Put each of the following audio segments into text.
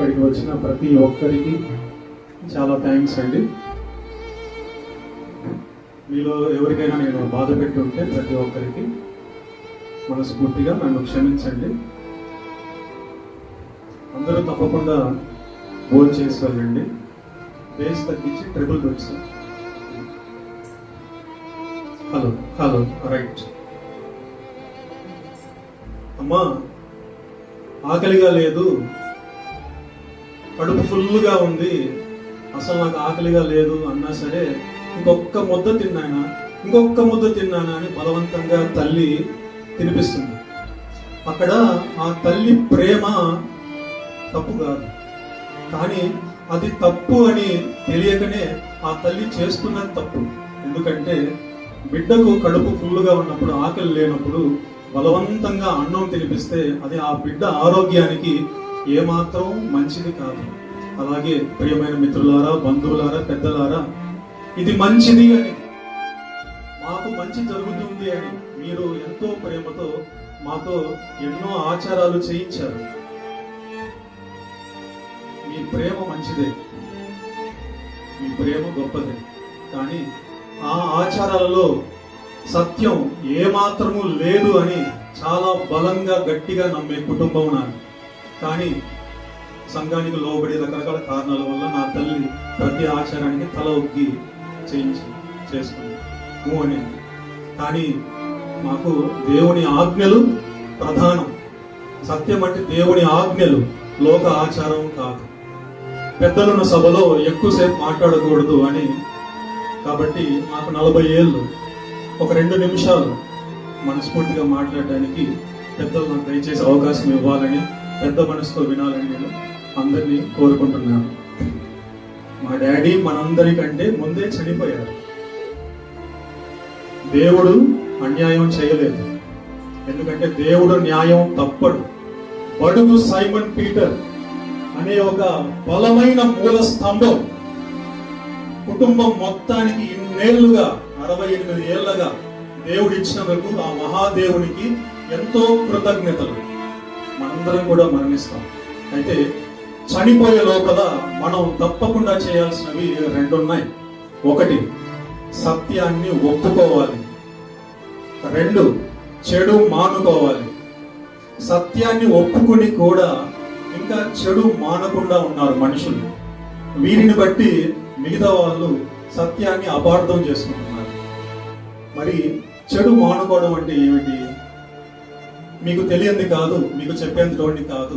ఇక్కడికి వచ్చిన ప్రతి ఒక్కరికి చాలా థ్యాంక్స్ అండి. మీలో ఎవరికైనా నేను బాధ పెట్టి ఉంటే ప్రతి ఒక్కరికి మనస్ఫూర్తిగా నన్ను క్షమించండి. అందరూ తప్పకుండా భోజనం చేసి వెళ్ళండి. బేస్ తగ్గించి triple beds. Hello hello right. అమ్మా ఆకలిగా లేదు, కడుపు ఫుల్గా ఉంది, అసలు నాకు ఆకలిగా లేదు అన్నా సరే ఇంకొక ముద్ద తిన్నానా అని బలవంతంగా తల్లి తినిపిస్తుంది. అక్కడ ఆ తల్లి ప్రేమ తప్పు కాదు, కానీ అది తప్పు అని తెలియకనే ఆ తల్లి చేస్తున్నది తప్పు. ఎందుకంటే బిడ్డకు కడుపు ఫుల్గా ఉన్నప్పుడు, ఆకలి లేనప్పుడు బలవంతంగా అన్నం తినిపిస్తే అది ఆ బిడ్డ ఆరోగ్యానికి ఏమాత్రం మంచిది కాదు. అలాగే ప్రియమైన మిత్రులారా, బంధువులారా, పెద్దలారా, ఇది మంచిది అని, మాకు మంచి జరుగుతుంది అని మీరు ఎంతో ప్రేమతో మాతో ఎన్నో ఆచారాలు చేయించారు. మీ ప్రేమ మంచిదే, మీ ప్రేమ గొప్పదే, కానీ ఆ ఆచారాలలో సత్యం ఏమాత్రము లేదు అని చాలా బలంగా గట్టిగా నమ్మే కుటుంబం నాది. కానీ సంఘానికి లోబడి రకరకాల కారణాల వల్ల నా తల్లి ప్రతి ఆచారానికి తల ఒగ్గి చేసుకుంది అని. కానీ మాకు దేవుని ఆజ్ఞలు ప్రధానం. సత్యం అంటే దేవుని ఆజ్ఞలు, లోక ఆచారం కాదు. పెద్దలున్న సభలో ఎక్కువసేపు మాట్లాడకూడదు అని, కాబట్టి నాకు 40 ఏళ్ళు, ఒక 2 నిమిషాలు మనస్ఫూర్తిగా మాట్లాడడానికి పెద్దలు నాకు దయచేసి అవకాశం ఇవ్వాలని, పెద్ద మనసుతో వినాలని నేను అందరినీ కోరుకుంటున్నాను. మా డాడీ మనందరికంటే ముందే చనిపోయారు. దేవుడు అన్యాయం చేయలేదు, ఎందుకంటే దేవుడు న్యాయం తప్పడు. బడుగు సైమన్ పీటర్ అనే ఒక బలమైన మూల స్తంభం కుటుంబం మొత్తానికి ఇన్నేళ్లుగా 68 ఏళ్లగా దేవుడు ఇచ్చినందుకు ఆ మహాదేవునికి ఎంతో కృతజ్ఞతలు. మనందరం కూడా మరణిస్తాం. అయితే చనిపోయే లోపల మనం తప్పకుండా చేయాల్సినవి 2 ఉన్నాయి. 1, సత్యాన్ని ఒప్పుకోవాలి. 2, చెడు మానుకోవాలి. సత్యాన్ని ఒప్పుకొని కూడా ఇంకా చెడు మానకుండా ఉన్నారు మనుషులు. వీరిని బట్టి మిగతా వాళ్ళు సత్యాన్ని అపార్థం చేసుకుంటున్నారు. మరి చెడు మానుకోవడం అంటే ఏమిటి? మీకు తెలియంది కాదు, మీకు చెప్పేందులోని కాదు.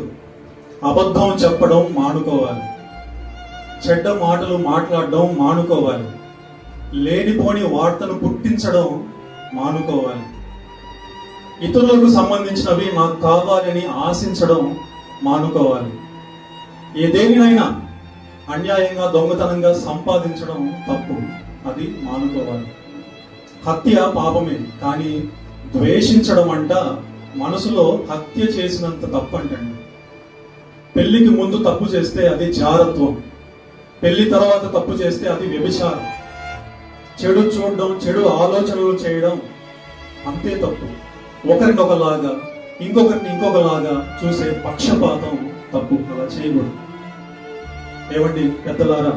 అబద్ధం చెప్పడం మానుకోవాలి, చెడ్డ మాటలు మాట్లాడడం మానుకోవాలి, లేనిపోని వార్తను పుట్టించడం మానుకోవాలి, ఇతరులకు సంబంధించినవి నాకు కావాలని ఆశించడం మానుకోవాలి, ఏదేనినైనా అన్యాయంగా దొంగతనంగా సంపాదించడం తప్పు, అది మానుకోవాలి. హత్య పాపమే, కానీ ద్వేషించడం అంట మనసులో హత్య చేసినంత తప్పు అంటండి. పెళ్లికి ముందు తప్పు చేస్తే అది జారత్వం, పెళ్లి తర్వాత తప్పు చేస్తే అది వ్యభిచారం. చెడు చూడడం, చెడు ఆలోచనలు చేయడం అంతే తప్పు. ఒకరిని ఒకలాగా, ఇంకొకరిని ఇంకొకలాగా చూసే పక్షపాతం తప్పు, అలా చేయకూడదు. ఏమండి పెద్దలారా,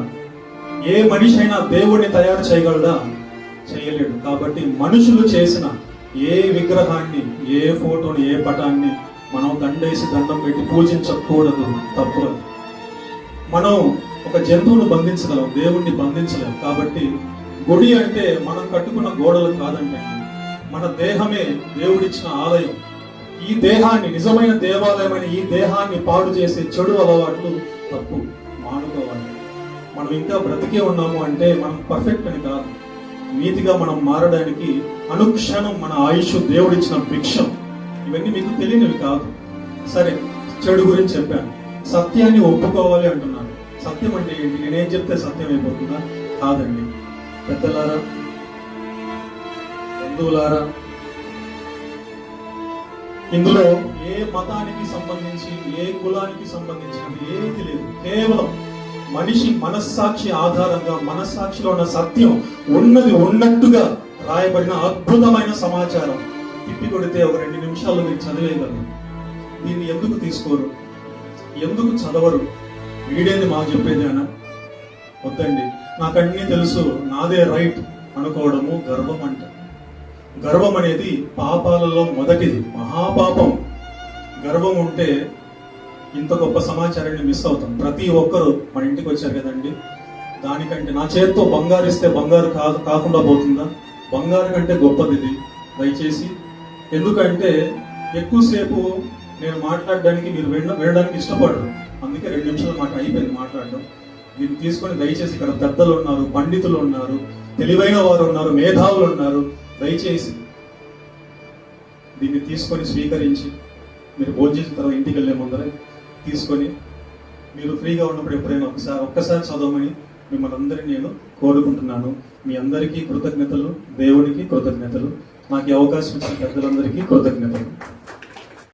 ఏ మనిషి అయినా దేవుణ్ణి తయారు చేయగలడా? చేయలేడు. కాబట్టి మనుషులు చేసిన ఏ విగ్రహాన్ని, ఏ ఫోటోని, ఏ పటాన్ని మనం దండేసి దండం పెట్టి పూజించకూడదు, తప్పు. మనం ఒక జంతువును బంధించగలం, దేవుణ్ణి బంధించలేం. కాబట్టి గుడి అంటే మనం కట్టుకున్న గోడలు కాదంటే, మన దేహమే దేవుడిచ్చిన ఆలయం. ఈ దేహాన్ని, నిజమైన దేవాలయమైన ఈ దేహాన్ని పాడు చేసే చెడు అలవాట్లు తప్పు, మానుకోవాలి. మనం ఇంకా బ్రతికే ఉన్నాము అంటే మనం పర్ఫెక్ట్ అని కాదు. నీతిగా మనం మారడానికి అనుక్షణం మన ఆయుష్ దేవుడిచ్చిన భిక్షం. ఇవన్నీ మీకు తెలియనివి కాదు. సరే, చెడు గురించి చెప్పాను. సత్యాన్ని ఒప్పుకోవాలి అంటున్నాను. సత్యం అంటే ఏంటి? నేనేం చెప్తే సత్యం అయిపోతుందా? కాదండి. పెద్దలారా, బంధువులారా, ఇందులో ఏ మతానికి సంబంధించి, ఏ కులానికి సంబంధించినది ఏది లేదు. కేవలం మనిషి మనస్సాక్షి ఆధారంగా, మనస్సాక్షిలో ఉన్న సత్యం ఉన్నది ఉన్నట్టుగా రాయబడిన అద్భుతమైన సమాచారం. తిప్పి కొడితే ఒక 2 నిమిషాల్లో మీరు చదివేయగలరు. దీన్ని ఎందుకు తీసుకోరు? ఎందుకు చదవరు? వీడేంది మాకు చెప్పేది అన్న వద్దండి. నాకన్నీ తెలుసు, నాదే రైట్ అనుకోవడము గర్వం అంట. గర్వం అనేది పాపాలలో మొదటిది, మహాపాపం. గర్వం ఉంటే ఇంత గొప్ప సమాచారాన్ని మిస్ అవుతాం. ప్రతి ఒక్కరు మన ఇంటికి వచ్చారు కదండి, దానికంటే నా చేత్తో బంగారు ఇస్తే బంగారు కాకుండా పోతుందా? బంగారు కంటే గొప్పది ఇది. దయచేసి, ఎందుకంటే ఎక్కువసేపు నేను మాట్లాడడానికి మీరు వినడానికి ఇష్టపడరు, అందుకే 2 నిమిషాలు మాట అయిపోయింది మాట్లాడడం. దీన్ని తీసుకొని దయచేసి, ఇక్కడ పెద్దలు ఉన్నారు, పండితులు ఉన్నారు, తెలివైన వారు ఉన్నారు, మేధావులు ఉన్నారు, దయచేసి దీన్ని తీసుకొని స్వీకరించి మీరు భోజనం తర్వాత ఇంటికి వెళ్ళే ముందరే తీసుకొని మీరు ఫ్రీగా ఉన్నప్పుడు ఎప్పుడైనా ఒక్కసారి చదవమని మిమ్మల్ని అందరినీ నేను కోరుకుంటున్నాను. మీ అందరికీ కృతజ్ఞతలు, దేవునికి కృతజ్ఞతలు, నాకు ఈ అవకాశం ఇచ్చిన పెద్దలందరికీ కృతజ్ఞతలు.